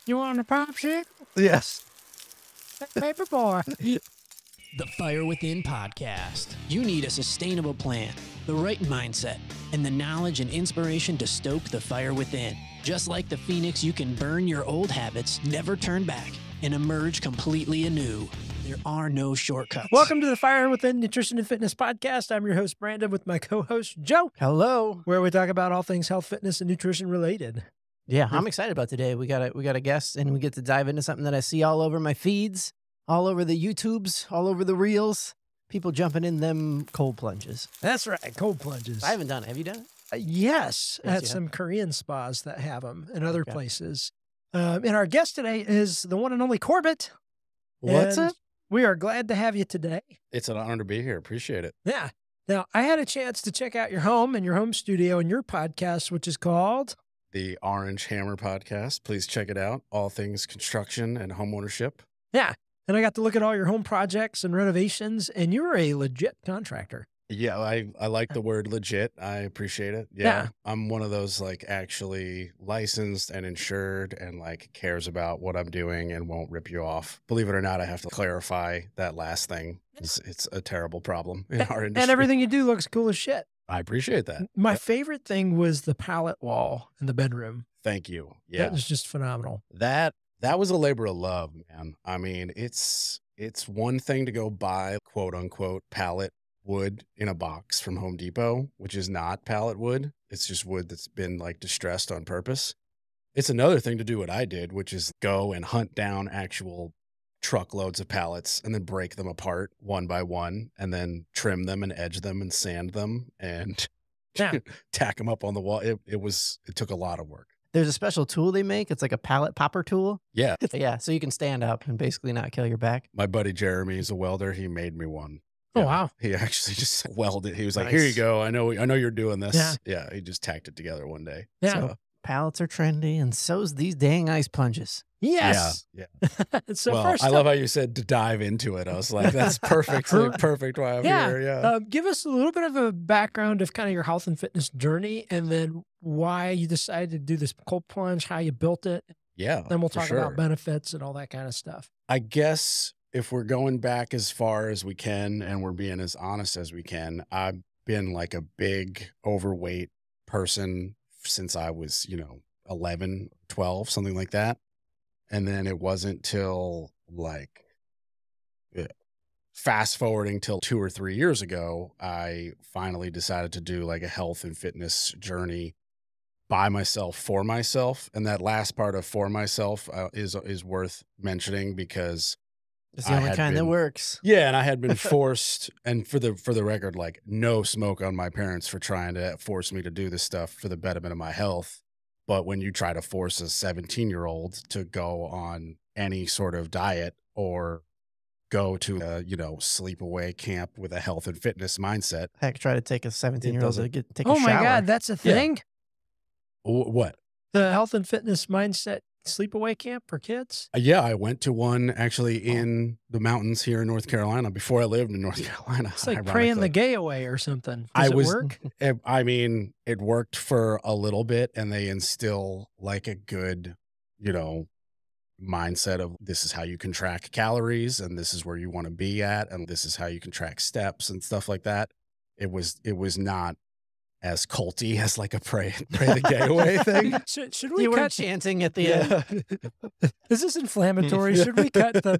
You want a popsicle? Yes. Paper boy. The Fire Within podcast. You need a sustainable plan, the right mindset, and the knowledge and inspiration to stoke the fire within. Just like the phoenix, you can burn your old habits, never turn back, and emerge completely anew. There are no shortcuts. Welcome to the Fire Within Nutrition and Fitness podcast. I'm your host, Brandon, with my co-host, Joe. Hello. Where we talk about all things health, fitness, and nutrition related. Yeah, I'm excited about today. We got a guest, and we get to dive into something that I see all over my feeds, all over the YouTubes, all over the reels. People jumping in them cold plunges. That's right, cold plunges. I haven't done it. Have you done it? Yes, Yes, at you some Korean spas that have them and other Okay. places. And our guest today is the one and only Corbett. What's And it? We are glad to have you today. It's an honor to be here. Appreciate it. Yeah. Now, I had a chance to check out your home and your home studio and your podcast, which is called... The Orange Hammer podcast. Please check it out. All things construction and homeownership. Yeah. And I got to look at all your home projects and renovations, and you're a legit contractor. Yeah, I like the word legit. I appreciate it. Yeah. I'm one of those like actually licensed and insured and like cares about what I'm doing and won't rip you off. Believe it or not, I have to clarify that last thing. It's a terrible problem in our industry. And everything you do looks cool as shit. I appreciate that. My favorite thing was the pallet wall in the bedroom. Thank you. That Yeah. was just phenomenal. That was a labor of love, man. I mean, it's one thing to go buy quote unquote pallet wood in a box from Home Depot, which is not pallet wood. It's just wood that's been like distressed on purpose. It's another thing to do what I did, which is go and hunt down actual truckloads of pallets and then break them apart one by one and then trim them and edge them and sand them and Yeah. tack them up on the wall. It took a lot of work. There's a special tool they make. It's like a pallet popper tool. Yeah. Yeah, so you can stand up and basically not kill your back. My buddy Jeremy is a welder. He made me one. Oh, Yeah. wow. He actually just welded. He was like, Nice. "Here you go. I know you're doing this." Yeah. Yeah. He just tacked it together one day. Yeah. So, Pallets are trendy, and so's these dang ice plunges. Yes. Yeah. So well, first I up, love how you said to dive into it. I was like, that's perfect. Perfect why I'm here. Yeah. give us a little bit of a background of kind of your health and fitness journey, and then why you decided to do this cold plunge, how you built it. Yeah. Then we'll for talk sure. about benefits and all that kind of stuff. I guess if we're going back as far as we can and we're being as honest as we can, I've been like a big overweight person since I was, 11, 12, something like that. And then it wasn't till like fast forwarding till 2 or 3 years ago, I finally decided to do like a health and fitness journey by myself, for myself. And that last part of for myself is worth mentioning because It's the I only had kind that been- works. yeah, and I had been forced, and for the record, like no smoke on my parents for trying to force me to do this stuff for the betterment of my health. But when you try to force a 17-year-old to go on any sort of diet or go to a, sleepaway camp with a health and fitness mindset, Heck, try to take a 17-year-old to doesn't- take a Oh shower. my God, that's a Yeah. thing? what? The health and fitness mindset sleepaway camp for kids? Yeah, I went to one actually in the mountains here in North Carolina before I lived in North Carolina. It's like praying the ironically. gay away or something. I Does it was- work? I mean, it worked for a little bit, and they instill like a good, mindset of this is how you can track calories, and this is where you want to be at, and this is how you can track steps and stuff like that. It was not as culty as like a pray the gay away thing. Should we You were cut? chanting at the end. Is this inflammatory? Should we cut the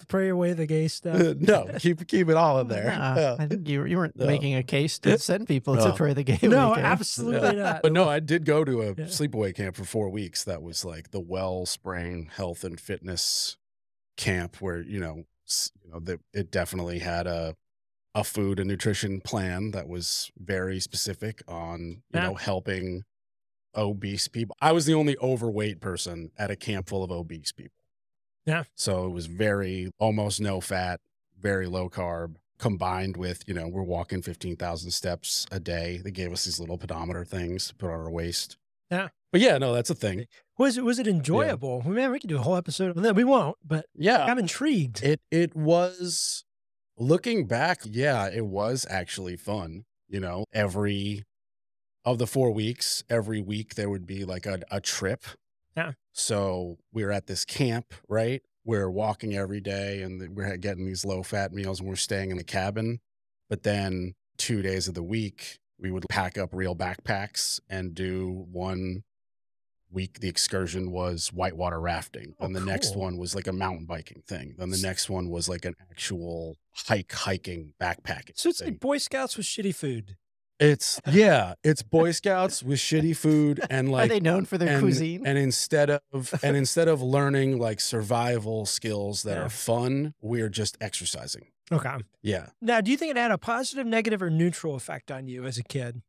pray away the gay stuff? No, keep it all in there. Nah, Yeah. I think you weren't No. making a case to send people to No. pray the gay No, away camp. absolutely not. But no, I did go to a Yeah. sleepaway camp for 4 weeks. That was like the Wellspring Health and Fitness camp where, it definitely had a food and nutrition plan that was very specific on, Yeah. helping obese people. I was the only overweight person at a camp full of obese people. Yeah. So it was very almost no fat, very low carb, combined with, we're walking 15,000 steps a day. They gave us these little pedometer things to put on our waist. Yeah. But yeah, no, that's a thing. Was it enjoyable? Man, we could do a whole episode on that. We won't, but Yeah. I'm intrigued. It was, looking back, yeah, it was actually fun. Every of the 4 weeks, every week there would be like a trip. Yeah. So we were at this camp, right? We're walking every day and we're getting these low fat meals and we're staying in the cabin. But then 2 days of the week, we would pack up real backpacks and do one week. The excursion was whitewater rafting. Oh, And the next cool. one was like a mountain biking thing. Then the next one was like an actual hiking backpacking So it's thing. like Boy Scouts with shitty food. It's Boy Scouts with shitty food and Are like they known for their cuisine? and instead of learning like survival skills that Yeah. are fun, we're just exercising. Okay. Yeah. Now, do you think it had a positive, negative, or neutral effect on you as a kid?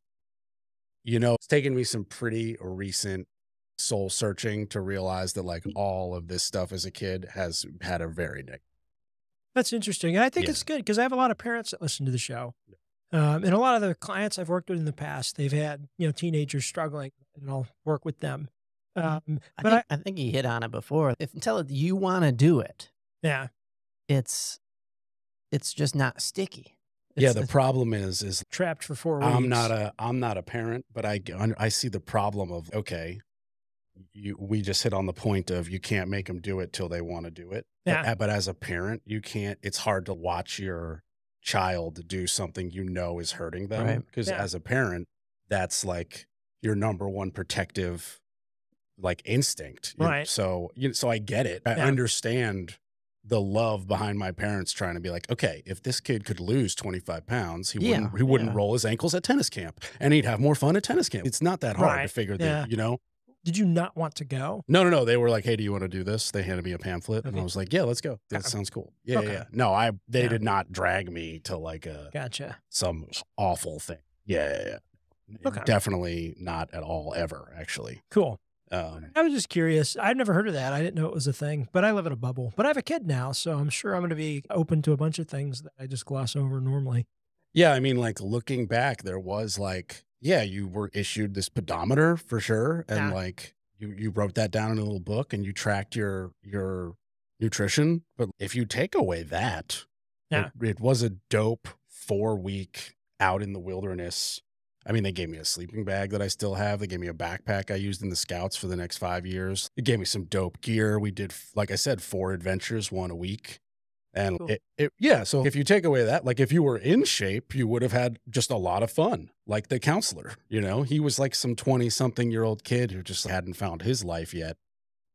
You know, it's taken me some pretty recent soul searching to realize that like all of this stuff as a kid has had a very negative. That's interesting. And I think Yeah. it's good because I have a lot of parents that listen to the show. And a lot of the clients I've worked with in the past, they've had, teenagers struggling, and I'll work with them. But I think you hit on it before. Until you want to do it, yeah, it's just not sticky. Yeah, the problem is trapped for 4 weeks. I'm not a parent, but I see the problem of, okay, we just hit on the point of you can't make them do it till they want to do it. Yeah. But as a parent, you can't. It's hard to watch your child do something you know is hurting them, Right. because Yeah. as a parent, that's like your number one protective like instinct. Right. So I get it. I Yeah. understand the love behind my parents trying to be like, okay, if this kid could lose 25 pounds, he wouldn't Yeah. roll his ankles at tennis camp, and he'd have more fun at tennis camp. It's not that hard to Right. figure Yeah. that, you know? Did you not want to go? No. They were like, hey, do you want to do this? They handed me a pamphlet and I Okay. was like, yeah, let's go. That Okay. sounds cool. Yeah, Okay. yeah. No, they Yeah. did not drag me to like Gotcha. some awful thing. Yeah. Okay. Definitely not at all, ever, actually. Cool. I was just curious. I'd never heard of that. I didn't know it was a thing, but I live in a bubble. But I have a kid now, so I'm sure I'm going to be open to a bunch of things that I just gloss over normally. Yeah, I mean, like looking back, there was like, yeah, you were issued this pedometer for sure. And Yeah. like you wrote that down in a little book and you tracked your nutrition. But if you take away that, Yeah. it was a dope 4-week out in the wilderness. I mean, they gave me a sleeping bag that I still have. They gave me a backpack I used in the Scouts for the next 5 years. It gave me some dope gear. We did, like I said, 4 adventures, 1 a week. And Cool. so if you take away that, like if you were in shape, you would have had just a lot of fun. Like the counselor, he was like some 20-something-year-old kid who just hadn't found his life yet.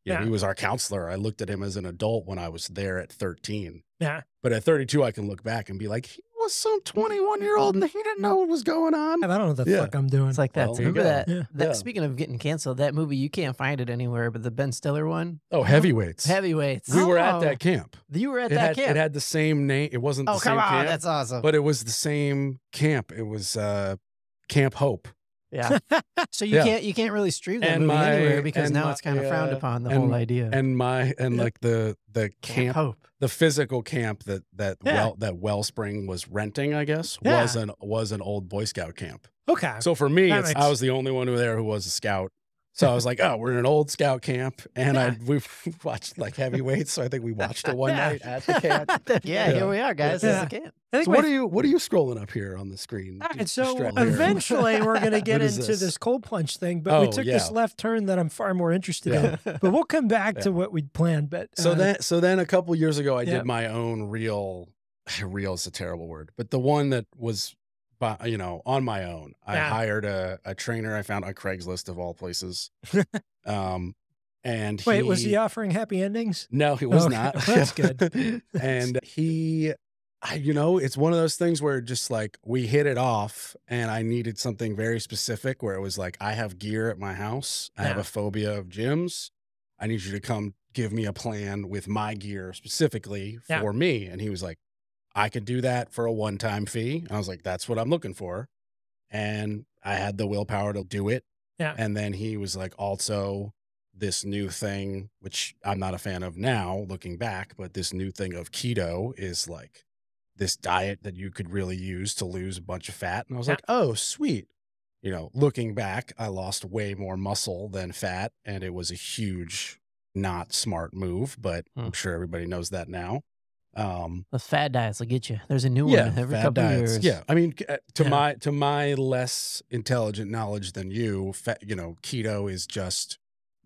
Yeah. He was our counselor. I looked at him as an adult when I was there at 13. Yeah. But at 32, I can look back and be like, he was some 21-year-old and he didn't know what was going on. I don't know what the Yeah. fuck I'm doing. It's like that. Well, there you Remember go. that? Yeah. Yeah. Speaking of getting canceled, that movie, you can't find it anywhere, but the Ben Stiller one, Oh, Heavyweights. Heavyweights. We were at Oh. that camp. You were at It that had, camp. it had the same name. It wasn't Oh, the same come on. camp, That's awesome. but it was the same camp. It was Camp Hope. Yeah. So you Yeah. can't really stream that And movie my- anywhere because and now my, it's kind of frowned upon, the and- whole idea. And like the Camp camp, Hope. the physical camp that Yeah. Wellspring was renting, I guess, Yeah. was an old Boy Scout camp. Okay. So for me, That makes- I was the only one there who was a scout. So I was like, oh, we're in an old scout camp, and Yeah. we watched like Heavyweights. So I think we watched it one Yeah. night at the camp. Yeah, here we are, guys. Yeah. This is a camp. I think So my- what are you scrolling up here on the screen? All right, Just so straight here. eventually we're going to get What is into this? this cold plunge thing, but we Oh, took this yeah. left turn that I'm far more interested Yeah. in. But we'll come back Yeah. to what we'd planned. But So then a couple years ago, I Yeah. did my own reel is a terrible word, but the one that was, on my own. I Yeah. hired a trainer I found on Craigslist of all places. And wait, was he offering happy endings? No, he was Okay, not. that's good. And it's one of those things where just like we hit it off, and I needed something very specific where it was like, I have gear at my house. I have Yeah. a phobia of gyms. I need you to come give me a plan with my gear specifically Yeah. for me. And he was like, I could do that for a one-time fee. And I was like, that's what I'm looking for. And I had the willpower to do it. Yeah. And then he was like, also this new thing, which I'm not a fan of now looking back, but this new thing of keto is like this diet that you could really use to lose a bunch of fat. And I was Yeah. like, oh, sweet. Looking back, I lost way more muscle than fat. And it was a huge, not smart move, but I'm sure everybody knows that now. Those fad diets will get you. There's a new Yeah, one every fad couple diets. years. Yeah, I mean, Yeah. to my less intelligent knowledge than you, keto is just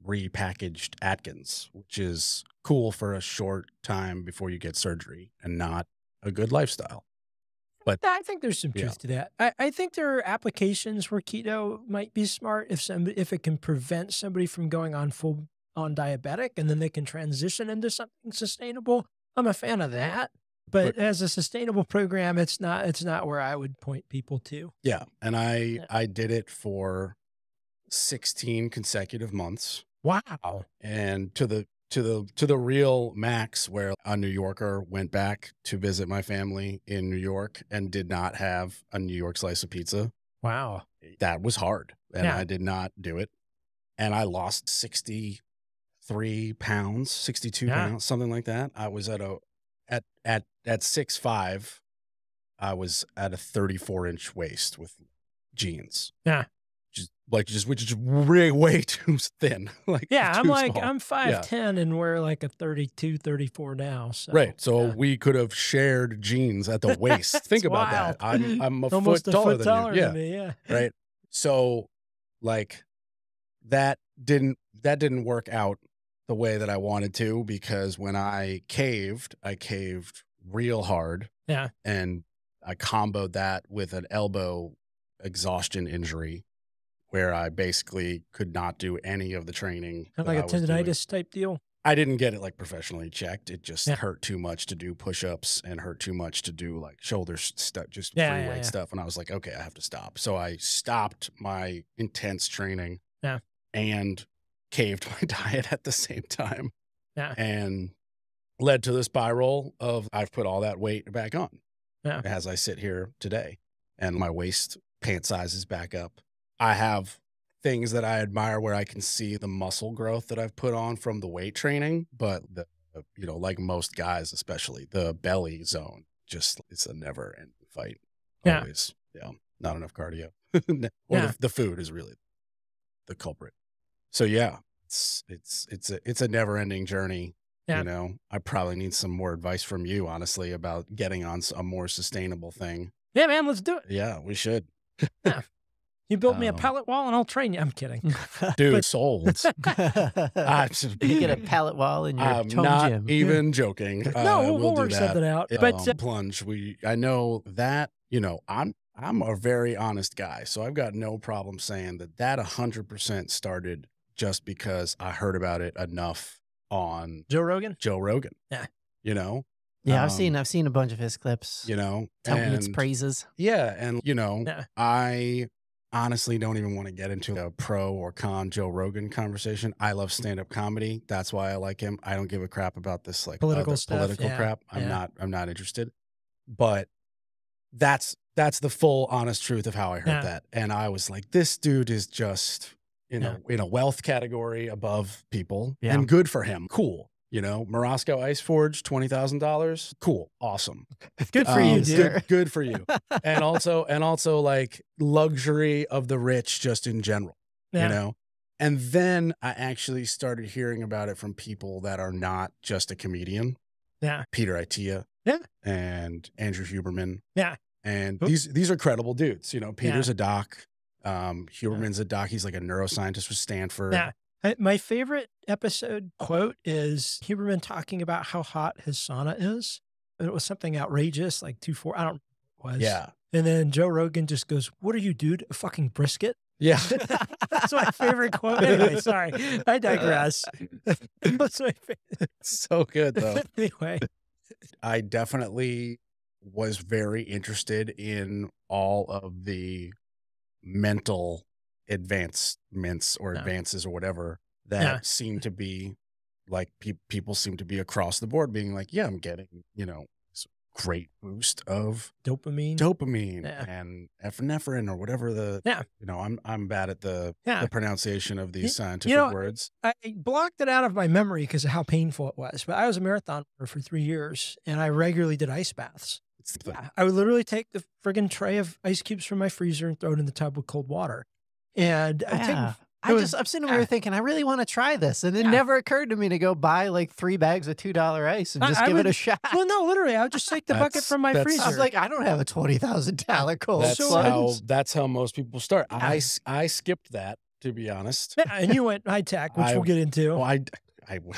repackaged Atkins, which is cool for a short time before you get surgery and not a good lifestyle. But I think there's some truth to that. I think there are applications where keto might be smart if it can prevent somebody from going on full on diabetic and then they can transition into something sustainable. I'm a fan of that. But as a sustainable program, it's not where I would point people to. Yeah. And I did it for 16 consecutive months. Wow. And to the real max, where a New Yorker went back to visit my family in New York and did not have a New York slice of pizza. Wow. That was hard. And I did not do it. And I lost 63 pounds, 62 pounds, something like that. I was at 6'5", I was at a 34-inch waist with jeans. Yeah. Which is way too thin. Like, yeah, I'm like, I'm 5'10" and we're like a 32, 34 now. So, right. So we could have shared jeans at the waist. Think about that. I'm almost foot taller than you. me. Yeah. Right. So like that didn't work out the way that I wanted to, because when I caved real hard. Yeah. And I comboed that with an elbow exhaustion injury where I basically could not do any of the training. Kind of like a tendonitis type deal? I didn't get it like professionally checked. It just hurt too much to do push-ups and hurt too much to do like shoulder stuff, just free weight stuff. And I was like, okay, I have to stop. So I stopped my intense training and caved my diet at the same time. Yeah. And led to the spiral of I've put all that weight back on as I sit here today. And my waist pant size is back up. I have things that I admire where I can see the muscle growth that I've put on from the weight training, but like most guys, especially the belly zone, just it's a never ending fight. Always. Yeah. Not enough cardio. The food is really the culprit. So yeah, it's a never ending journey. Yeah. You know, I probably need some more advice from you, honestly, about getting on a more sustainable thing. Yeah, man, let's do it. Yeah, we should. Yeah. You build me a pallet wall and I'll train you. I'm kidding. Dude, sold. You get a pallet wall in your home not gym. even joking. No, we'll work something out. But Plunge, I know that, I'm a very honest guy, so I've got no problem saying that 100% started just because I heard about it enough on Joe Rogan. Yeah. Yeah, I've seen a bunch of his clips. Telling its praises. Yeah, and I honestly don't even want to get into a pro or con Joe Rogan conversation. I love stand-up comedy. That's why I like him. I don't give a crap about this like political crap. I'm not interested. But that's the full honest truth of how I heard that. And I was like, this dude is just in a wealth category above people, and good for him. Cool. Morosco Ice Forge, $20,000. Cool. Awesome. Good for you, dude. Good for you. And also like luxury of the rich just in general, And then I actually started hearing about it from people that are not just a comedian. Yeah. Peter Itea. Yeah. And Andrew Huberman. Yeah. And these are credible dudes. Peter's a doc. Huberman's a doc. He's like a neuroscientist with Stanford. Yeah. My favorite episode quote is Huberman talking about how hot his sauna is. It was something outrageous, like 2-4. I don't know what it was. Yeah. And then Joe Rogan just goes, "What are you, dude? A fucking brisket?" Yeah. That's my favorite quote. Anyway, sorry. I digress. That's my favorite. So good, though. Anyway. I definitely was very interested in all of the mental advancements or advances or whatever that seem to be like people seem to be across the board being like, yeah, I'm getting, this great boost of dopamine and epinephrine or whatever I'm bad at the pronunciation of these scientific words. I blocked it out of my memory because of how painful it was, but I was a marathon runner for 3 years and I regularly did ice baths. I would literally take the friggin' tray of ice cubes from my freezer and throw it in the tub with cold water. And I'm sitting over here thinking, I really want to try this. And it never occurred to me to go buy like 3 bags of $2 ice and just give it a shot. Well, no, literally, I would just take the bucket from my freezer. I was like, I don't have a $20,000 cold That's how most people start. I skipped that to be honest. Yeah, and you went high tech, which we'll get into. Well, I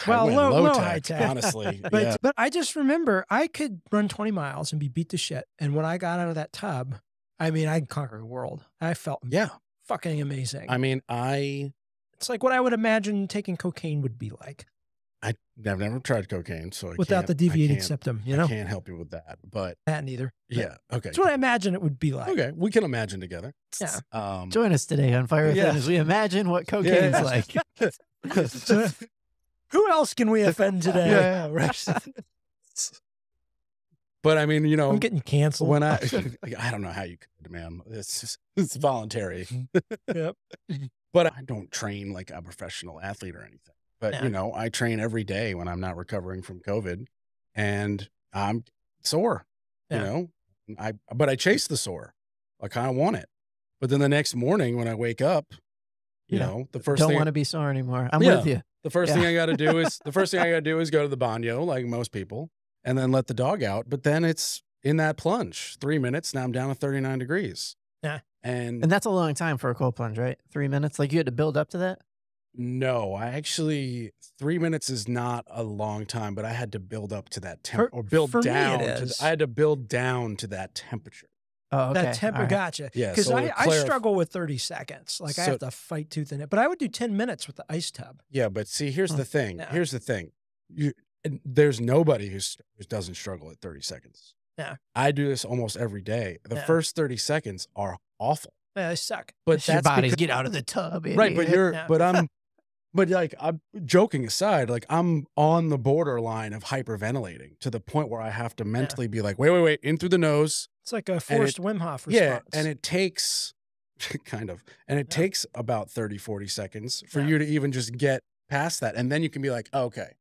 Well, went low low high tech, tech. honestly. But Yeah. but I just remember I could run 20 miles and be beat to shit. And when I got out of that tub, I mean, I could conquer the world. I felt fucking amazing. I mean, it's like what I would imagine taking cocaine would be like. I've never tried cocaine, so without the deviating septum, you know? I can't help you with that, but that neither. Yeah, okay. That's what I imagine it would be like. Okay, we can imagine together. Yeah. Join us today on Fire Within as we imagine what cocaine's like. Who else can we offend today? Yeah, right. But I mean, you know, I'm getting canceled. When I don't know how you could, man. It's voluntary. Yep. But I don't train like a professional athlete or anything. But you know, I train every day when I'm not recovering from COVID, and I'm sore. You know, but I chase the sore. I kind of want it. But then the next morning when I wake up, you know, the first don't thing want to be sore anymore. I'm with you. The first thing I got to do is go to the baño, like most people, and then let the dog out. But then it's in that plunge, 3 minutes. Now I'm down to 39 degrees. Yeah. And that's a long time for a cold plunge, right? 3 minutes. Like you had to build up to that? No, 3 minutes is not a long time, but I had to build up to that temperature, I had to build down to that temperature. Oh, okay. That temper, gotcha. Yeah, because I struggle with 30 seconds. Like I have to fight tooth and nail. But I would do 10 minutes with the ice tub. Yeah, but see, here's the thing. Yeah. Here's the thing. There's nobody who doesn't struggle at 30 seconds. Yeah. I do this almost every day. The first 30 seconds are awful. Yeah, they suck. But that's your body's get out of the tub. Right, but I'm joking aside, like I'm on the borderline of hyperventilating to the point where I have to mentally be like, wait, in through the nose. It's like a forced Wim Hof response. Yeah, and it takes takes about 30, 40 seconds for you to even just get past that. And then you can be like, oh, okay,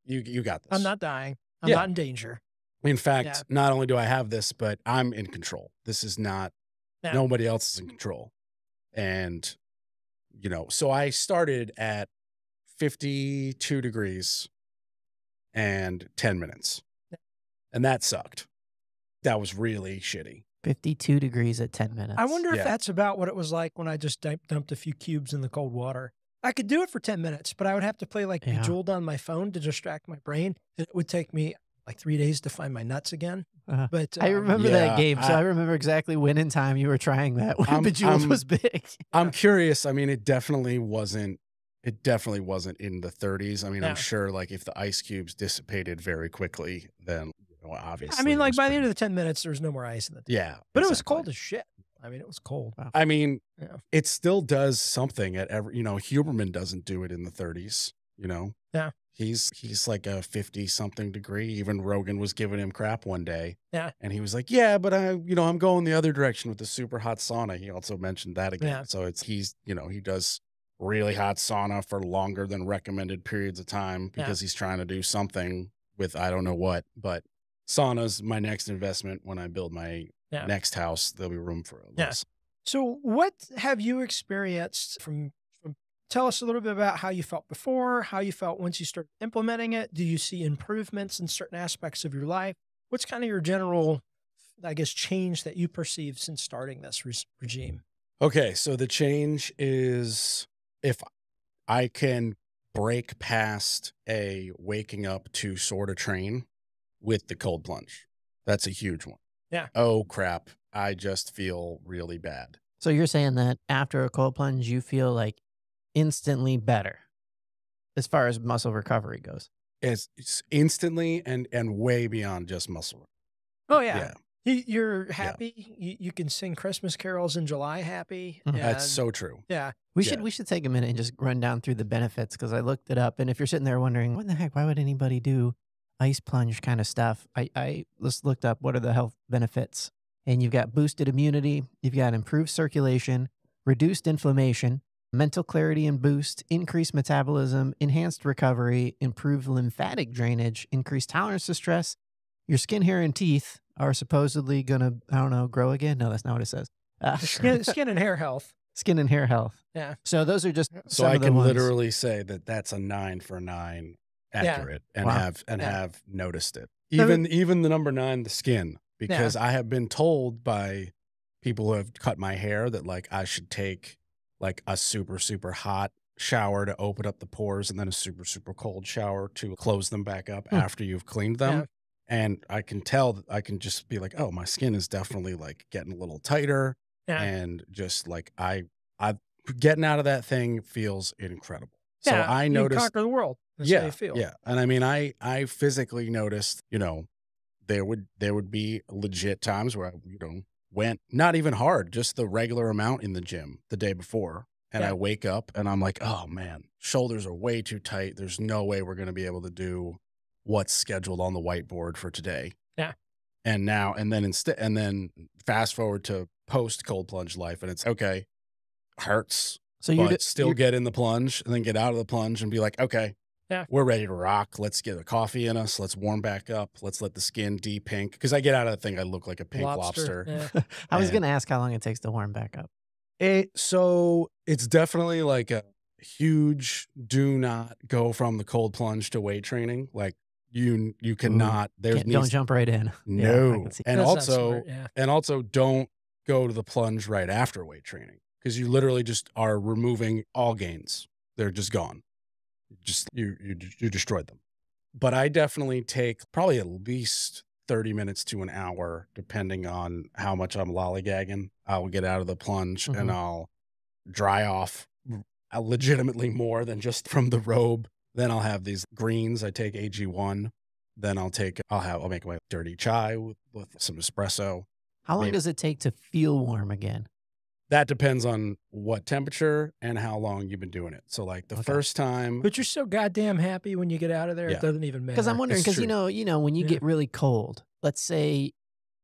you got this. I'm not dying. I'm not in danger. In fact, not only do I have this, but I'm in control. This is not, nobody else is in control. And, you know, so I started at 52 degrees and 10 minutes. And that sucked. That was really shitty. 52 degrees at 10 minutes. I wonder if that's about what it was like when I just dumped a few cubes in the cold water. I could do it for 10 minutes, but I would have to play like Bejeweled on my phone to distract my brain. It would take me like 3 days to find my nuts again. But I remember that game, so I remember exactly when in time you were trying that when Bejeweled was big. I'm curious. I mean, it definitely wasn't in the 30s. I mean, I'm sure like if the ice cubes dissipated very quickly, then obviously. I mean, like by the end of the 10 minutes, there was no more ice in the tank. Yeah. But it was cold as shit. I mean, it was cold. Wow. I mean, it still does something at every, you know, Huberman doesn't do it in the 30s, you know? Yeah. He's like a 50 something degree. Even Rogan was giving him crap one day. Yeah. And he was like, yeah, but I'm going the other direction with the super hot sauna. He also mentioned that again. Yeah. So he does really hot sauna for longer than recommended periods of time because he's trying to do something with, I don't know what, but sauna's my next investment. When I build my next house, there'll be room for it. So what have you experienced from tell us a little bit about how you felt before, how you felt once you started implementing it. Do you see improvements in certain aspects of your life? What's kind of your general, I guess, change that you perceive since starting this regime? Okay, so the change is if I can break past a waking up to sort of train with the cold plunge. That's a huge one. Yeah. Oh, crap. I just feel really bad. So you're saying that after a cold plunge, you feel like instantly better as far as muscle recovery goes? It's instantly and way beyond just muscle. Oh, yeah. You're happy. You can sing Christmas carols in July happy. That's so true. Yeah. We should take a minute and just run down through the benefits because I looked it up. And if you're sitting there wondering, what the heck, why would anybody do ice plunge kind of stuff? I just looked up what are the health benefits. And you've got boosted immunity, you've got improved circulation, reduced inflammation, mental clarity and boost, increased metabolism, enhanced recovery, improved lymphatic drainage, increased tolerance to stress. Your skin, hair, and teeth are supposedly going to, I don't know, grow again. No, that's not what it says. Skin and hair health. Skin and hair health. Yeah. So those are just so I can literally say that that's a 9 for 9 accurate and have noticed it. Even the number 9, the skin, because I have been told by people who have cut my hair that like I should take like a super, super hot shower to open up the pores and then a super, super cold shower to close them back up after you've cleaned them. Yeah. And I can tell that I can just be like, oh, my skin is definitely like getting a little tighter. Yeah. And just like I getting out of that thing feels incredible. So Yeah, I you noticed, conquer the world. That's how you feel. yeah. And I mean, I physically noticed, you know, there would be legit times where I, you know, went not even hard, just the regular amount in the gym the day before. And I wake up and I'm like, oh man, shoulders are way too tight. There's no way we're going to be able to do what's scheduled on the whiteboard for today. Yeah. And then fast forward to post cold plunge life. And it's okay, hurts, So but still get in the plunge and then get out of the plunge and be like, okay, we're ready to rock. Let's get a coffee in us. Let's warm back up. Let's let the skin de-pink. Because I get out of the thing, I look like a pink lobster. Yeah. I was going to ask how long it takes to warm back up. So it's definitely like a huge do not go from the cold plunge to weight training. Like you cannot, Don't jump right in. No. Yeah, I can see. And That's not also, smart, don't go to the plunge right after weight training because you literally just are removing all gains. They're just gone. Just you destroyed them. But I definitely take probably at least 30 minutes to an hour, depending on how much I'm lollygagging. I'll get out of the plunge and I'll dry off legitimately more than just from the robe. Then I'll have these greens. I take AG1. Then I'll make my dirty chai with some espresso. How long does it take to feel warm again? That depends on what temperature and how long you've been doing it. So like the first time. But you're so goddamn happy when you get out of there, it doesn't even matter. Because I'm wondering, It's because true. you know, when you get really cold, let's say,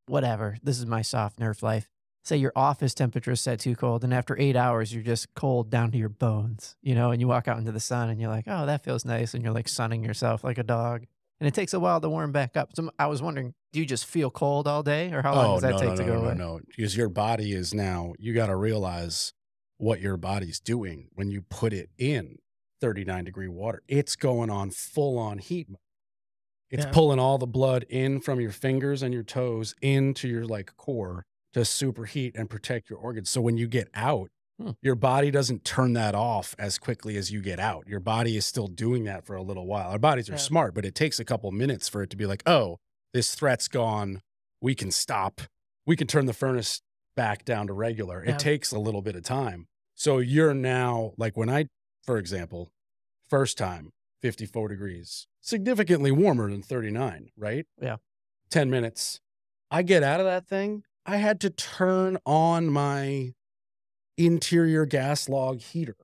whatever, this is my soft nerf life. Say your office temperature is set too cold, and after 8 hours, you're just cold down to your bones, you know, and you walk out into the sun and you're like, oh, that feels nice. And you're like sunning yourself like a dog. And it takes a while to warm back up. So I was wondering, do you just feel cold all day, or how long does that take to go away? No, because your body is now, you got to realize what your body's doing when you put it in 39-degree water. It's going on full on heat mode. It's pulling all the blood in from your fingers and your toes into your like core to superheat and protect your organs. So when you get out, your body doesn't turn that off as quickly as you get out. Your body is still doing that for a little while. Our bodies are smart, but it takes a couple minutes for it to be like, oh, this threat's gone. We can stop. We can turn the furnace back down to regular. It takes a little bit of time. So you're now, like when I, for example, first time, 54 degrees, significantly warmer than 39, right? Yeah. 10 minutes. I get out of that thing. I had to turn on my interior gas log heater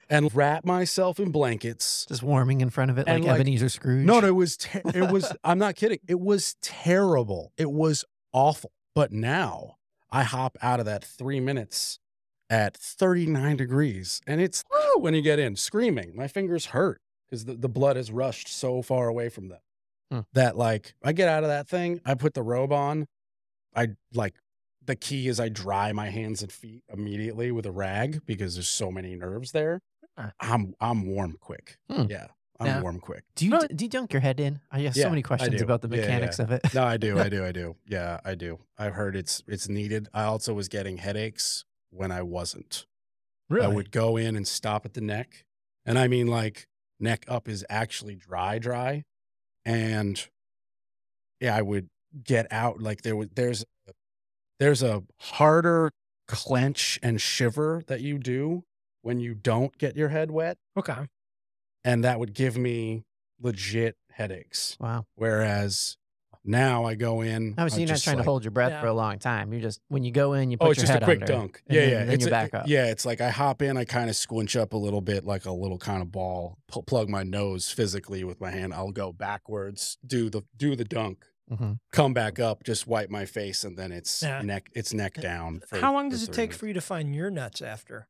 and wrap myself in blankets. Just warming in front of it like Ebenezer Scrooge? No, it was, I'm not kidding. It was terrible. It was awful. But now I hop out of that 3 minutes at 39 degrees and it's when you get in screaming. My fingers hurt because the blood has rushed so far away from them that like I get out of that thing. I put the robe on. The key is I dry my hands and feet immediately with a rag because there's so many nerves there. I'm warm quick. Yeah. I'm warm quick. Do you dunk your head in? I have so many questions about the mechanics of it. No, I do. Yeah, I do. I've heard it's needed. I also was getting headaches when I wasn't. Really? I would go in and stop at the neck. And I mean like neck up is actually dry. And yeah, I would get out like there's a harder clench and shiver that you do when you don't get your head wet. Okay. And that would give me legit headaches. Wow. Whereas now I go in. Obviously, you're not trying to hold your breath for a long time. You're just, when you go in, you put it's your just head a quick under, dunk. And then you back up. Yeah, it's like I hop in, I kind of squinch up a little bit like a little kind of ball, plug my nose physically with my hand. I'll go backwards, do the dunk. Come back up, just wipe my face, and then it's neck down. How long does it take for you to find your nuts after?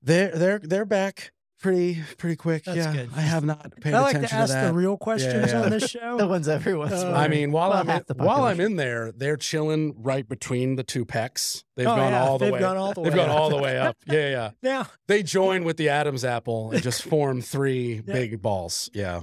They're back pretty quick. That's good. I have not paid I like attention to ask that. the real questions on this show. The ones everyone's. I mean, while I'm in in there, they're chilling right between the two pecs. They've gone all the way. They've gone all the way. They've gone all the way up. Yeah. Yeah. They join with the Adam's apple and just form three big balls. Yeah.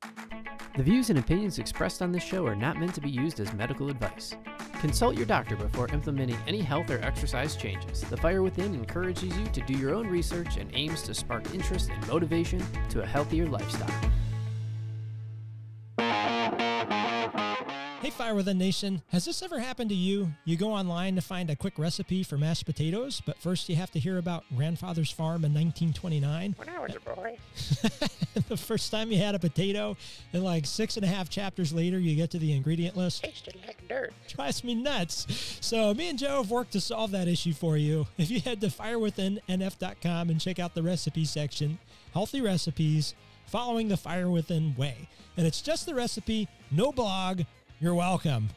The views and opinions expressed on this show are not meant to be used as medical advice. Consult your doctor before implementing any health or exercise changes. The Fire Within encourages you to do your own research and aims to spark interest and motivation to a healthier lifestyle. Hey, Fire Within Nation. Has this ever happened to you? You go online to find a quick recipe for mashed potatoes, but first you have to hear about grandfather's farm in 1929. When I was a boy. The first time you had a potato, and like 6.5 chapters later, you get to the ingredient list. Tasted like dirt. Drives me nuts. So me and Joe have worked to solve that issue for you. If you head to firewithinnf.com and check out the recipe section, healthy recipes following the Fire Within way. And it's just the recipe, no blog. You're welcome.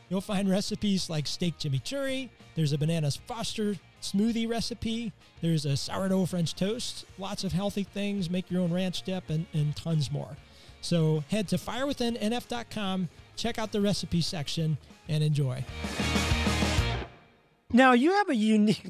You'll find recipes like steak chimichurri. There's a bananas Foster smoothie recipe. There's a sourdough French toast. Lots of healthy things. Make your own ranch dip and tons more. So head to firewithinnf.com, check out the recipe section, and enjoy. Now, you have a unique...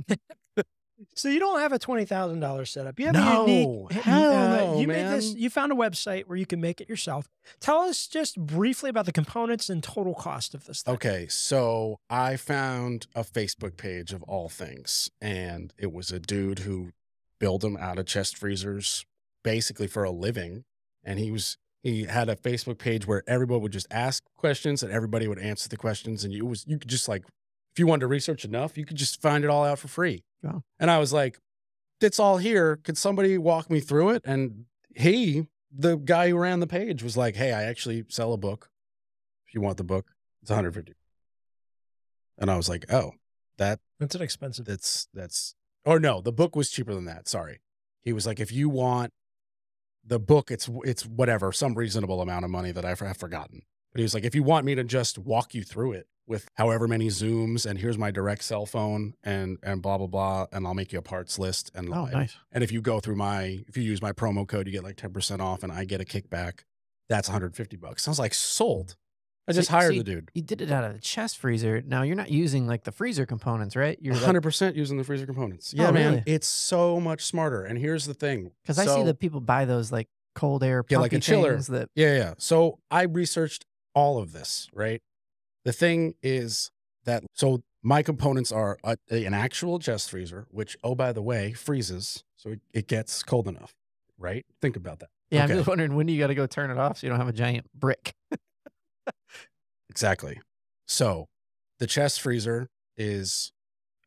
So you don't have a $20,000 setup. You have a unique... Hell no, you man. made this. You found a website where you can make it yourself. Tell us just briefly about the components and total cost of this thing. Okay, so I found a Facebook page of all things, and it was a dude who built them out of chest freezers basically for a living. And he had a Facebook page where everybody would just ask questions and everybody would answer the questions. And you could just like, if you wanted to research enough, you could just find it all out for free. Yeah. And I was like, it's all here. Could somebody walk me through it? And the guy who ran the page was like, hey, I actually sell a book. If you want the book, it's $150. And I was like, oh, that's an expensive. or no, the book was cheaper than that. Sorry. He was like, if you want the book, it's whatever, some reasonable amount of money that I have forgotten. But he was like, if you want me to just walk you through it with however many Zooms, and here's my direct cell phone and blah, blah, blah, and I'll make you a parts list. And Oh, nice. And if you go through if you use my promo code, you get like 10% off and I get a kickback. That's $150. I was like, sold. I just hired the dude. You did it out of the chest freezer. Now you're not using like the freezer components, right? You're 100% using the freezer components. Yeah, Oh, man. really? It's so much smarter. And here's the thing. Because I see that people buy those like cold air Yeah, like a pumpy chiller. things that Yeah. So I researched all of this, right? The thing is that, so my components are an actual chest freezer, which, oh, by the way, freezes. So it gets cold enough, right? Think about that. Yeah, Okay. I'm just wondering when you got to go turn it off so you don't have a giant brick. Exactly. So the chest freezer is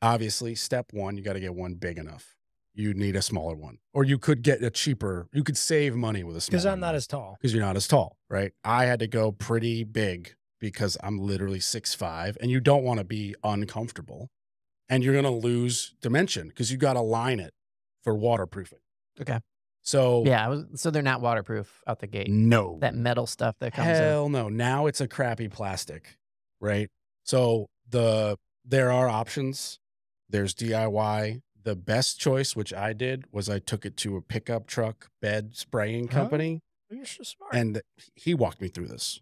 obviously step one. You got to get one big enough. You need a smaller one, or you could get you could save money with a smaller one. Because I'm not as tall. Because you're not as tall, right? I had to go pretty big because I'm literally 6'5", and you don't want to be uncomfortable, and you're going to lose dimension because you got to line it for waterproofing. Okay. So Yeah, so they're not waterproof out the gate. no, That metal stuff that comes in. hell no. Now it's a crappy plastic, right? So there are options. There's DIY. The best choice, which I did, was I took it to a pickup truck bed spraying company. You're so smart. And he walked me through this.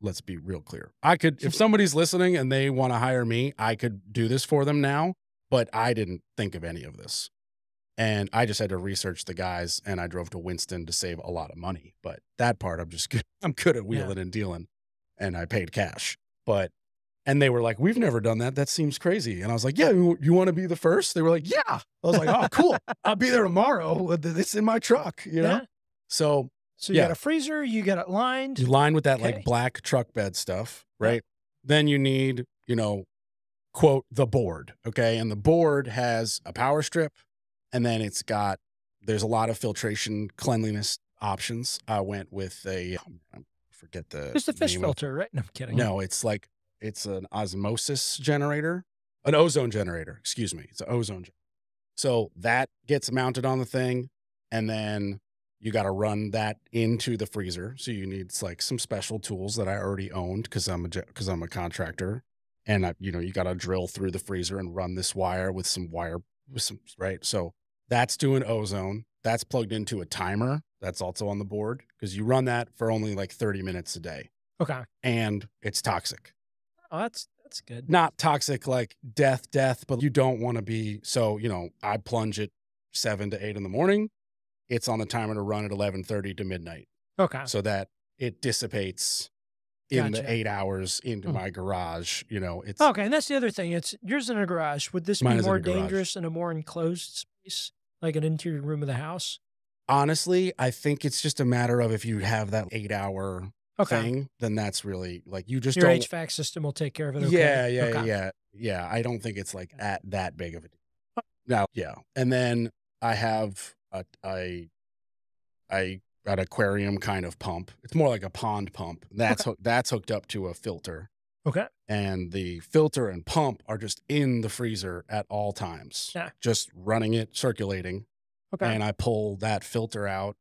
Let's be real clear. I could, if somebody's listening and they want to hire me, I could do this for them now, but I didn't think of any of this. And I just had to research the guys, and I drove to Winston to save a lot of money. But that part, I'm just good. I'm good at wheeling and dealing, and I paid cash. And they were like, we've never done that. That seems crazy. And I was like, yeah, you want to be the first? They were like, yeah. I was like, oh, cool. I'll be there tomorrow. It's in my truck, you know? Yeah. So you got a freezer, you got it lined. you line with that Okay. like black truck bed stuff, right? Then you need, quote, the board, okay? And the board has a power strip, and then there's a lot of filtration cleanliness options. I went with I forget the Just a fish name of- filter, right? No, I'm kidding. No, it's an osmosis generator, an ozone generator, excuse me. It's an ozone generator. So that gets mounted on the thing, and then you got to run that into the freezer. So you need like some special tools that I already owned because I'm a contractor, and you got to drill through the freezer and run this wire with some right. So that's doing ozone. That's plugged into a timer. That's also on the board because you run that for only like 30 minutes a day, Okay. and it's toxic. Oh, that's good. Not toxic like death, but you don't want to be. So, I plunge at 7 to 8 in the morning. It's on the timer to run at 11:30 to midnight Okay. so that it dissipates in the Gotcha. 8 hours into my garage. You know, it's Okay, and that's the other thing. It's yours in a garage. Would this Mine be is in more a garage. dangerous in a more enclosed space, like an interior room of the house? honestly, I think it's just a matter of if you have that 8-hour Okay. thing, then that's really like you just Your don't. HVAC system will take care of it. Okay. Yeah, Okay. yeah. I don't think it's like at that big of a deal. Now, yeah. And then I have an aquarium kind of pump. It's more like a pond pump. That's that's hooked up to a filter. Okay. And the filter and pump are just in the freezer at all times. Yeah. Just running it, circulating. Okay. And I pull that filter out,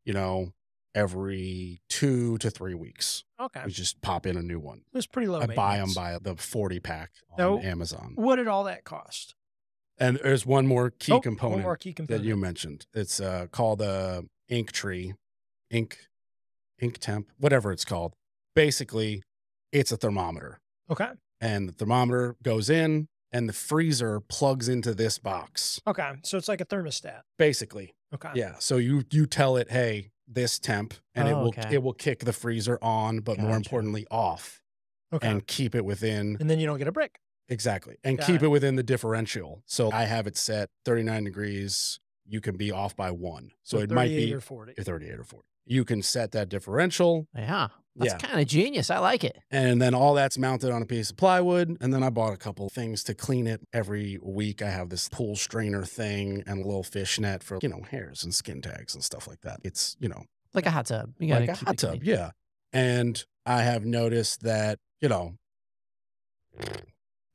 you know, every 2 to 3 weeks. Okay. We just pop in a new one. It's pretty low I buy them maintenance. by the 40 pack on Now, Amazon. What did all that cost? And there's one more key One component more key that component. you mentioned. It's called a ink tree, ink temp, whatever it's called. Basically, it's a thermometer. Okay. And the thermometer goes in and the freezer plugs into this box. Okay. So it's like a thermostat. Basically. Okay. Yeah. So you tell it, hey, this temp, and okay. it will kick the freezer on, but more Gotcha. importantly, off. Okay. And keep it within. And then you don't get a break. Exactly. And Got keep it. it within the differential. So I have it set 39 degrees. You can be off by 1. So it might 38 be or 40. 38 or 40. You can set that differential. Yeah. That's Yeah. kind of genius. I like it. And then all that's mounted on a piece of plywood. And then I bought a couple things to clean it every week. I have this pool strainer thing and a little fish net for, you know, hairs and skin tags and stuff like that. It's, you know, Like a hot tub. You gotta like a keep hot it tub. clean. Yeah. And I have noticed that, you know,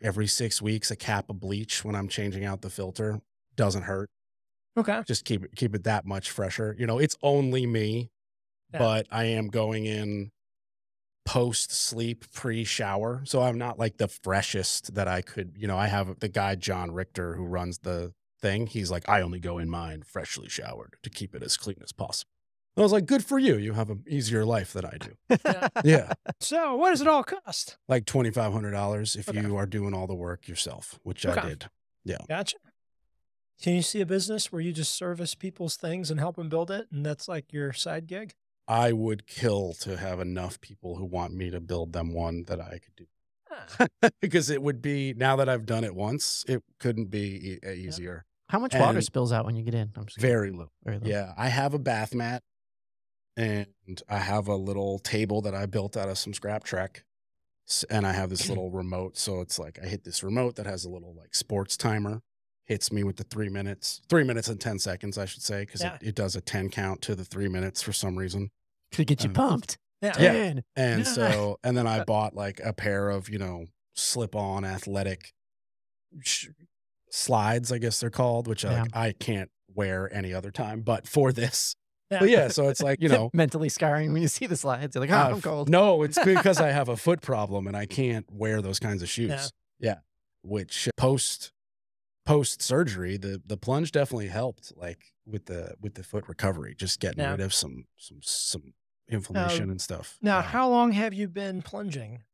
every 6 weeks, a cap of bleach when I'm changing out the filter doesn't hurt. Okay. Just keep it that much fresher. You know, it's only me, Yeah. but I am going in post-sleep, pre-shower. So I'm not like the freshest that I could, you know, I have the guy, John Richter, who runs the thing. He's like, I only go in mine freshly showered to keep it as clean as possible. I was like, good for you. You have an easier life than I do. Yeah. Yeah. So what does it all cost? Like $2,500 if Okay. you are doing all the work yourself, which I Okay. did. Gotcha. Can you see a business where you just service people's things and help them build it, and that's like your side gig? I would kill to have enough people who want me to build them one that I could do. Ah, Because it would be, now that I've done it once, it couldn't be easier. How much water And- spills out when you get in? I'm just kidding. Very little. Very little. Yeah. I have a bath mat and I have a little table that I built out of some scrap Trek. And I have this little remote. So it's like I hit this remote that has a little like sports timer, hits me with the 3 minutes and 10 seconds, I should say, because Yeah. it does a 10 count to the 3 minutes for some reason. To get you Um, pumped. yeah. Yeah. 10. And Yeah. so, and then I bought like a pair of, you know, slip-on athletic slides, I guess they're called, which Yeah. I can't wear any other time, but for this. Yeah. But yeah, so it's like, you know, Mentally scarring when you see the slides. You're like, oh, I'm cold. no, it's because I have a foot problem and I can't wear those kinds of shoes. Yeah. Which post surgery, the plunge definitely helped, like with the foot recovery, just getting Yeah. rid of some inflammation and stuff. Now, Yeah. how long have you been plunging?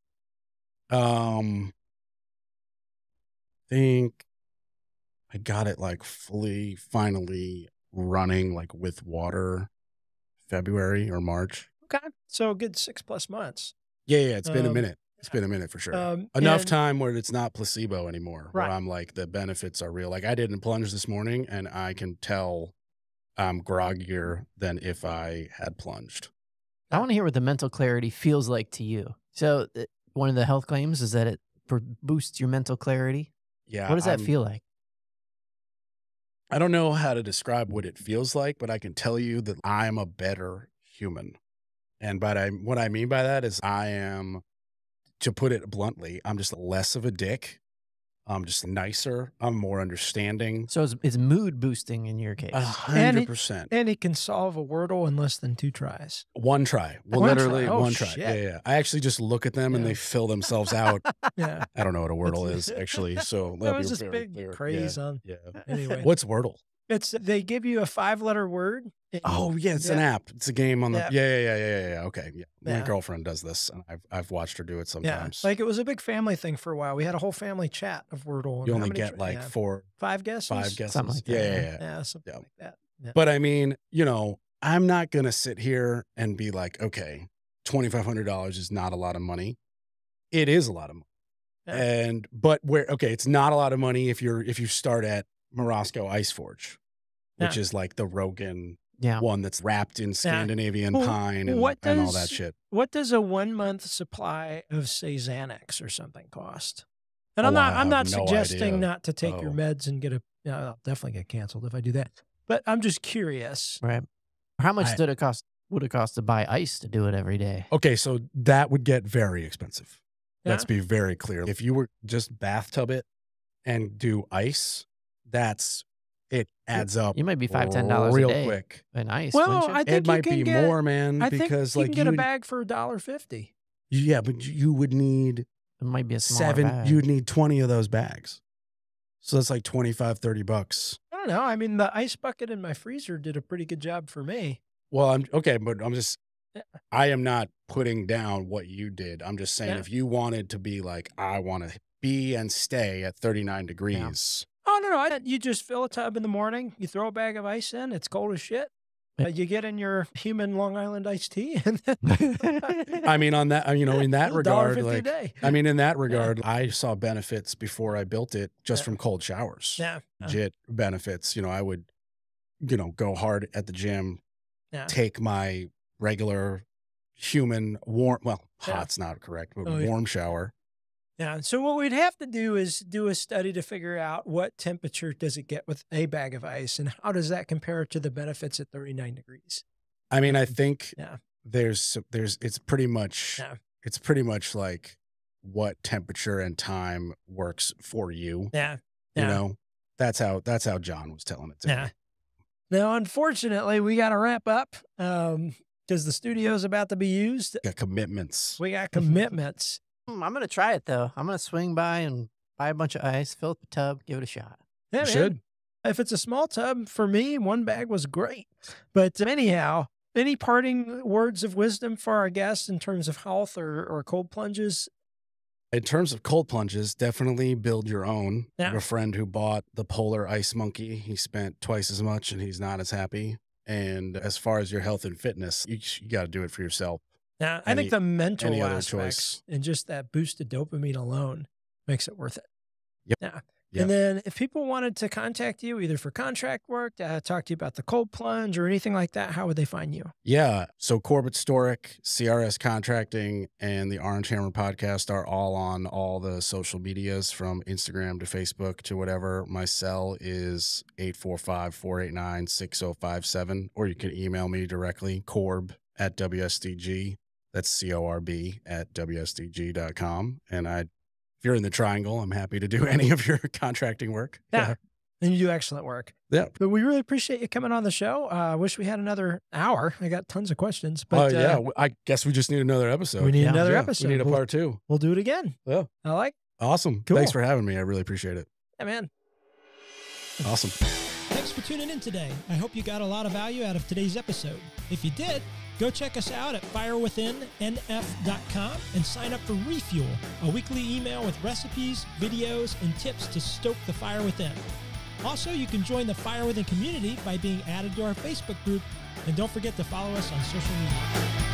Think I got it like finally running like with water February or March. Okay. So a good 6+ months. Yeah, it's been a Um, minute. It's been a minute for sure. Enough and- time where it's not placebo anymore. Right. Where I'm like, the benefits are real. Like I didn't plunge this morning and I can tell I'm groggier than if I had plunged. I want to hear what the mental clarity feels like to you. So one of the health claims is that it boosts your mental clarity. Yeah. What does that feel like? I don't know how to describe what it feels like, but I can tell you that I'm a better human. And what I mean by that is I am, to put it bluntly, I'm just less of a dick. I'm just nicer. I'm more understanding. So it's mood boosting in your case. 100%. And he can solve a Wordle in less than 2 tries. One try. One Literally try? Oh, one try. shit. Yeah. I actually just look at them and Yeah. they fill themselves out. Yeah. I don't know what a Wordle is actually. So There that'll was be this very big clear. craze Yeah. on. Yeah. Anyway, What's Wordle? they give you a 5-letter word. and Oh yeah, it's an Yeah. app. It's a game on the. Yeah. Yeah. Okay. Yeah. My Yeah. girlfriend does this, and I've watched her do it Yeah, sometimes. like it was a big family thing for a while. We had a whole family chat of Wordle. and you how only many get like yeah. 5 guesses. guesses. Something like that, Yeah. Yeah, something Yeah. like that. Yeah. But I mean, you know, I'm not gonna sit here and be like, okay, $2,500 is not a lot of money. It is a lot of money. Yeah. But it's not a lot of money if you start at Morosco Ice Forge, which is like the Rogan one that's wrapped in Scandinavian pine and all that shit. What does a 1 month supply of say Xanax or something cost? And I'm not suggesting not to take your meds and get I'll definitely get canceled if I do that. But I'm just curious. Right. How much would it cost to buy ice to do it every day? Okay, so that would get very expensive. Yeah. Let's be very clear. If you were just bathtub it and do ice, it adds up. You might be $5-10 real a day quick. in ice. Well, I think it might be more, man. I because think you can get a bag for $1.50. Yeah, but you would need it might be a smaller bag. You would need 20 of those bags. So that's like $25-30. I don't know. I mean, the ice bucket in my freezer did a pretty good job for me. Well, I am not putting down what you did. I'm just saying if you wanted to be like, I want to be and stay at 39 degrees. Yeah. Oh, no. You just fill a tub in the morning. You throw a bag of ice in. It's cold as shit. You get in your human Long Island iced tea. And I mean, in that regard, $1.50 a day. in that regard, I saw benefits before I built it just from cold showers. Yeah. Legit benefits. I would, go hard at the gym, take my regular human hot's not correct, but warm shower. Yeah. So what we'd have to do is do a study to figure out what temperature does it get with a bag of ice and how does that compare to the benefits at 39 degrees? I mean, I think it's pretty much like what temperature and time works for you. Yeah. That's how John was telling it to me. Now, unfortunately, we got to wrap up because the studio is about to be used. We got commitments. I'm going to try it, though. I'm going to swing by and buy a bunch of ice, fill up the tub, give it a shot. Yeah, you should. If it's a small tub, for me, 1 bag was great. But anyhow, any parting words of wisdom for our guests in terms of health or cold plunges? In terms of cold plunges, definitely build your own. Yeah. I have a friend who bought the Polar Ice Monkey. He spent twice as much and he's not as happy. And as far as your health and fitness, you got to do it for yourself. Yeah, I think the mental aspects and just that boost of dopamine alone makes it worth it. Yep. Yeah. Yep. And then if people wanted to contact you either for contract work, talk to you about the cold plunge or anything like that, how would they find you? Yeah. So Corbett Storic, CRS Contracting, and the Orange Hammer Podcast are all on all the social medias from Instagram to Facebook to whatever. My cell is 845-489-6057, or you can email me directly, corb@WSDG. That's CORB at WSDG.com. And if you're in the triangle, I'm happy to do any of your contracting work. Yeah. And you do excellent work. Yeah. But we really appreciate you coming on the show. I wish we had another hour. I got tons of questions. But I guess we just need another episode. We need another episode. We need a part 2. We'll do it again. Yeah. I like. Awesome. Cool. Thanks for having me. I really appreciate it. Yeah, man. Awesome. Thanks for tuning in today. I hope you got a lot of value out of today's episode. If you did, go check us out at firewithinnf.com and sign up for Refuel, a weekly email with recipes, videos, and tips to stoke the fire within. Also, you can join the Fire Within community by being added to our Facebook group, and don't forget to follow us on social media.